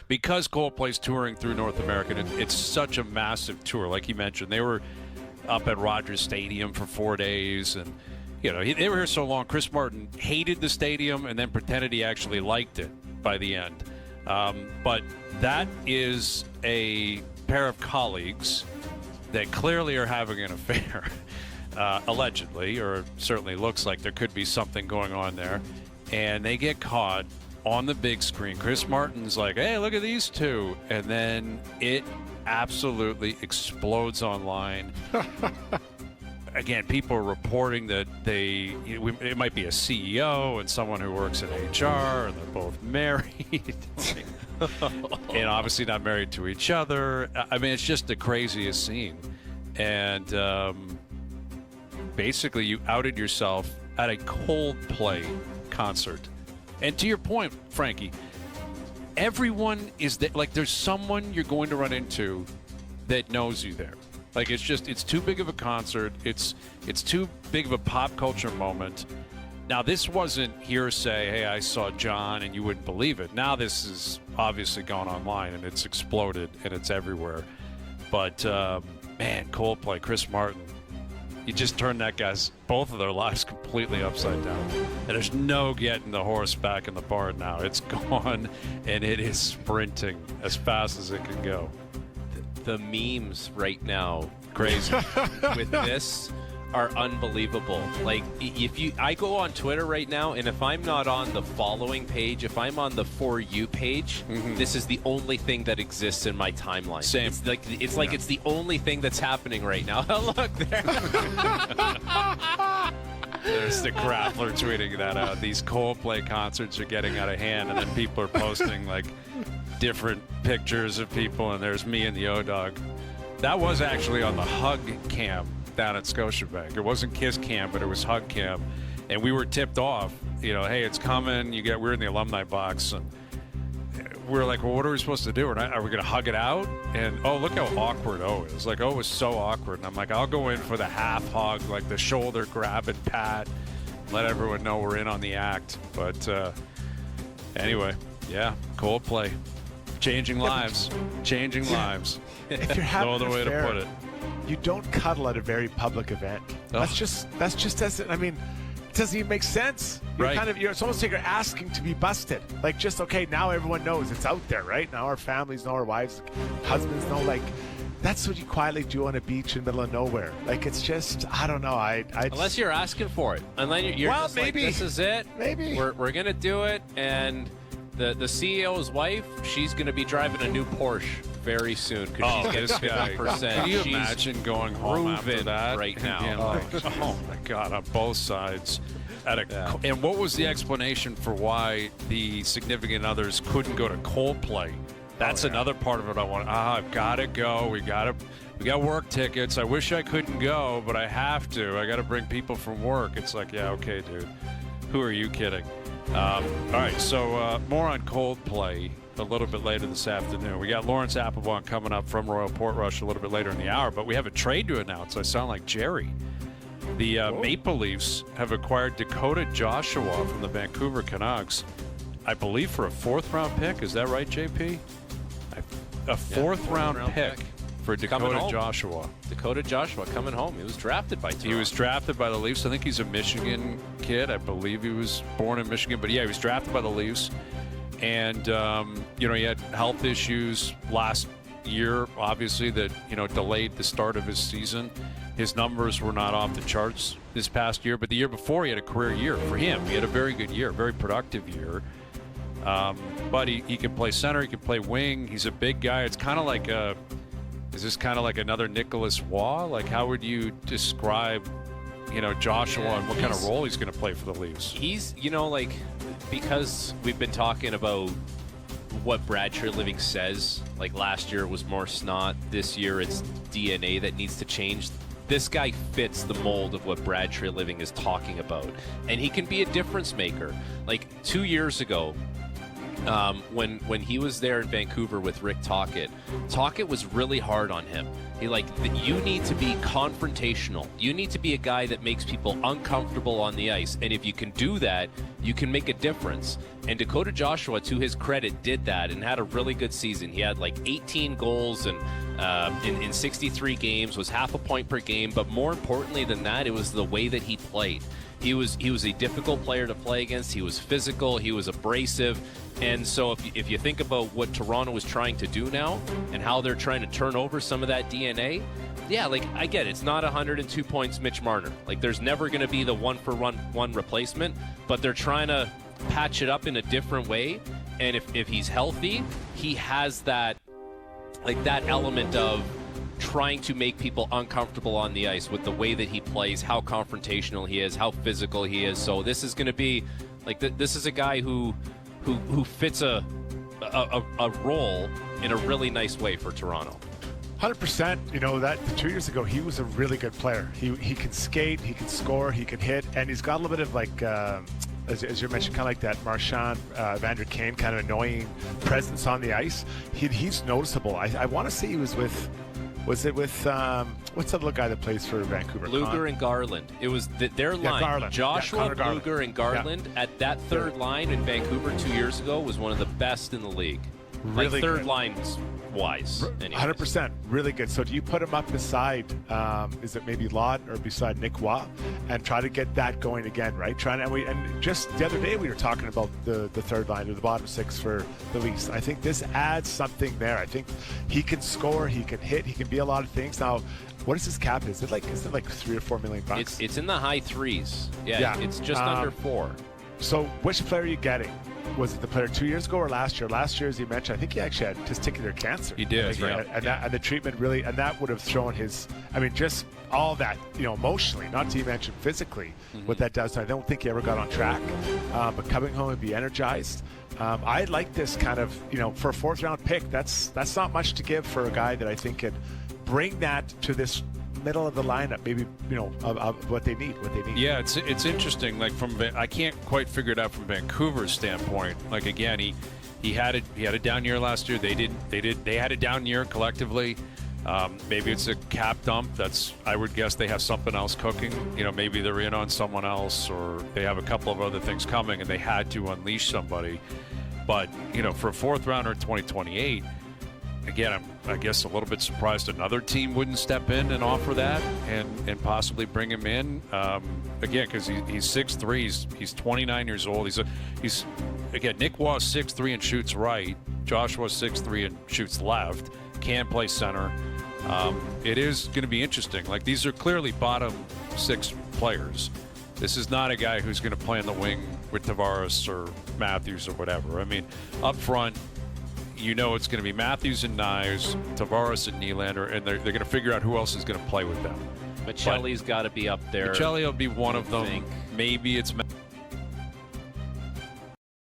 because Coldplay's touring through North America, and it's such a massive tour. Like you mentioned, they were up at Rogers Stadium for 4 days, and they were here so long. Chris Martin hated the stadium and then pretended he actually liked it by the end. But that is a pair of colleagues that clearly are having an affair, allegedly, or certainly looks like there could be something going on there. And they get caught on the big screen. Chris Martin's like, hey, look at these two. And then it absolutely explodes online. Again, people are reporting that it might be a CEO and someone who works in HR, and they're both married. And obviously not married to each other. I mean, it's just the craziest scene. And basically, you outed yourself at a Coldplay concert. And to your point, Frankie, everyone is there. Like, there's someone you're going to run into that knows you there. Like, it's too big of a concert. It's too big of a pop culture moment. Now, this wasn't hearsay, hey, I saw John, and you wouldn't believe it. Now this is obviously gone online, and it's exploded, and it's everywhere. But, man, Coldplay, Chris Martin, you just turned both of their lives completely upside down. And there's no getting the horse back in the barn now. It's gone, and it is sprinting as fast as it can go. The memes right now, crazy, with this are unbelievable. Like, I go on Twitter right now, and if I'm not on the following page, if I'm on the For You page, this is the only thing that exists in my timeline. Same. It's like it's the only thing that's happening right now. Look there. There's the Grappler tweeting that out. These Coldplay concerts are getting out of hand, and then people are posting like different pictures of people, and there's me and the O-Dog. That was actually on the Hug Cam down at Scotiabank. It wasn't Kiss Cam, but it was Hug Cam, and we were tipped off. Hey, it's coming. We're in the alumni box, and we're like, well, what are we supposed to do? Are we going to hug it out? And look how awkward O is. Like, O was so awkward, and I'm like, I'll go in for the half hug, like the shoulder grab and pat, let everyone know we're in on the act. But anyway, yeah, Coldplay. Changing lives. Changing lives. If you're having no other way to put it. You don't cuddle at a very public event. That's just it doesn't even make sense. It's almost like you're asking to be busted. Like, just, okay, now everyone knows it's out there, right? Now our families know, our wives, husbands know. Like, that's what you quietly do on a beach in the middle of nowhere. Like, it's just, I don't know. Unless you're asking for it. Unless you're just maybe. Like, this is it. Maybe. We're going to do it, and the CEO's wife, she's going to be driving a new Porsche very soon because she's getting 50%. Can you imagine going home after that right now? Oh my God, on both sides. And what was the explanation for why the significant others couldn't go to Coldplay? That's another part of it I want. I've got to go. We got work tickets. I wish I couldn't go, but I have to. I got to bring people from work. It's like, yeah, okay, dude. Who are you kidding? All right, so more on Coldplay a little bit later this afternoon. We got Lawrence Applebaum coming up from Royal Portrush a little bit later in the hour, but we have a trade to announce. I sound like Jerry. The Maple Leafs have acquired Dakota Joshua from the Vancouver Canucks, I believe for a fourth-round pick. Is that right, JP? A fourth-round pick for Dakota Joshua. Dakota Joshua coming home. He was drafted by Toronto. He was drafted by the Leafs. I think he's a Michigan kid. I believe he was born in Michigan. But, yeah, he was drafted by the Leafs. And, he had health issues last year, obviously, that, delayed the start of his season. His numbers were not off the charts this past year. But the year before, he had a career year. For him, he had a very good year, very productive year. But he can play center. He can play wing. He's a big guy. It's kind of like is this kind of like another Nicholas Waugh? Like, how would you describe, Joshua and what kind of role he's going to play for the Leafs? He's, because we've been talking about what Brad Treliving says, like last year it was more snot, this year it's DNA that needs to change. This guy fits the mold of what Brad Treliving is talking about, and he can be a difference maker. Like 2 years ago, When he was there in Vancouver with Rick Tocchet was really hard on him. You need to be confrontational. You need to be a guy that makes people uncomfortable on the ice. And if you can do that, you can make a difference. And Dakota Joshua, to his credit, did that and had a really good season. He had 18 goals and in 63 games, was half a point per game. But more importantly than that, it was the way that he played. He was a difficult player to play against. He was physical. He was abrasive. And so if you think about what Toronto is trying to do now and how they're trying to turn over some of that DNA, yeah, I get it. It's not 102 points Mitch Marner. There's never going to be the one replacement, but they're trying to patch it up in a different way. And if he's healthy, he has that element of trying to make people uncomfortable on the ice with the way that he plays, how confrontational he is, how physical he is. So this is going to be this is a guy who fits a role in a really nice way for Toronto. 100%. That 2 years ago, he was a really good player. He can skate, he can score, he can hit, and he's got a little bit of as you mentioned, kind of like that Marchand, Evander Kane kind of annoying presence on the ice. He's noticeable. I want to say he was with. Was it with what's that little guy that plays for Vancouver? Luger and Garland. It was their line. Garland. Joshua, Luger, and Garland at that third line in Vancouver 2 years ago was one of the best in the league. Really third good. lines wise. 100%, really good. So do you put him up beside? Is it maybe Lott or beside Nick Waugh, and try to get that going again, right? And just the other day we were talking about the third line or the bottom six for the Leafs. I think this adds something there. I think he can score, he can hit, he can be a lot of things. Now, what is his cap? Is it like $3 or $4 million? It's in the high threes. Yeah. It's just under 4. So which player are you getting? Was it the player 2 years ago or last year? Last year, as you mentioned, I think he actually had testicular cancer. He did, yeah. And the treatment really, and that would have thrown his, just all that, emotionally, not to mention physically, what that does. I don't think he ever got on track, but coming home and be energized. I like this kind of, for a fourth round pick, that's not much to give for a guy that I think could bring that to this middle of the lineup, maybe of what they need. Yeah, it's interesting. I can't quite figure it out from Vancouver's standpoint. Again, he had a down year last year. They had a down year collectively. Maybe it's a cap dump. I would guess they have something else cooking. Maybe they're in on someone else, or they have a couple of other things coming, and they had to unleash somebody. But for a fourth rounder in 2028. Again, I guess a little bit surprised another team wouldn't step in and offer that and possibly bring him in. Again, because he's 6'3", he's 29 years old. He's Nick Waugh's 6'3" and shoots right. Joshua's 6'3" and shoots left. Can play center. It is going to be interesting. These are clearly bottom 6 players. This is not a guy who's going to play in the wing with Tavares or Matthews or whatever. Up front, it's going to be Matthews and Knives, Tavares and Nylander, and they're going to figure out who else is going to play with them. Michelli's got to be up there. Michelli will be one of them. Maybe it's